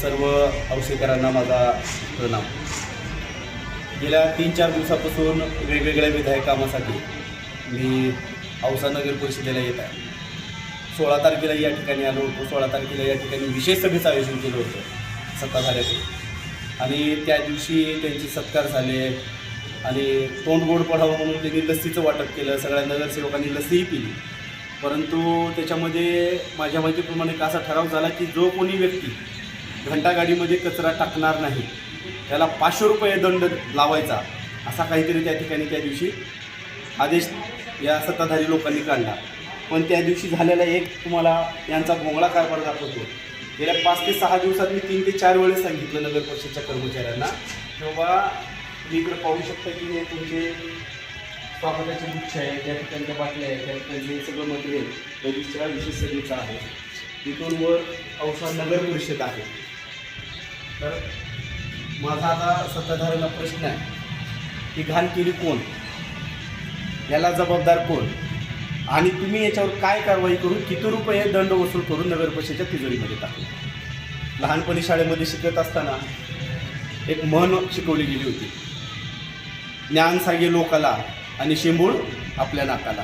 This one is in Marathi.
सर्व औसेकरांना माझा प्रणाम. गेल्या 3-4 दिवसापासून वेगवेगळ्या विधायक कामासाठी मी औसा नगर परिषदेला येत आहे. 16 तारखेला या ठिकाणी आलो होतो. 16 तारखेला या ठिकाणी विशेष सभेचं आयोजन केलं होतं सत्ताधाऱ्याकडे आणि त्या दिवशी त्यांचे सत्कार झाले आणि तोंड गोड पडावं म्हणून त्यांनी लस्सीचं वाटप केलं. सगळ्या नगरसेवकांनी लस्सीही पिली. परंतु त्याच्यामध्ये माझ्या माहितीप्रमाणे असा ठराव झाला की जो कोणी व्यक्ती घंटागाडीमध्ये कचरा टाकणार नाही त्याला 500 रुपये दंड लावायचा असा काहीतरी त्या ठिकाणी त्या दिवशी आदेश या सत्ताधारी लोकांनी काढला. पण त्या दिवशी झालेला एक तुम्हाला यांचा भोंगळा कारभार दाखवतो. गेल्या 5 ते 6 दिवसात मी 3 ते 4 वेळेस सांगितलं नगर परिषदच्या कर्मचाऱ्यांना की बाबा तुम्ही इकडे पाहू शकता की हे तुमचे स्वागताचे गुच्छ आहे, त्या ठिकाणच्या बाटल्या आहेत, त्या ठिकाणी सगळं मटेरियल रजिस्ट्रा विशेष सगळीचं आहे. तिथून वर औसा नगर परिषद आहे. तर माझा आता सत्ताधाऱ्यांना प्रश्न आहे की घाण केली कोण, याला जबाबदार कोण आणि तुम्ही याच्यावर काय कारवाई करून किती रुपये दंड वसूल करून नगर परिषदेच्या तिजोरीमध्ये टाकले. लहानपणी शाळेमध्ये शिकत असताना एक म्हण शिकवली गेली होती, ज्ञान सांगे लोकाला आणि शेंबूळ आपल्या नाकाला.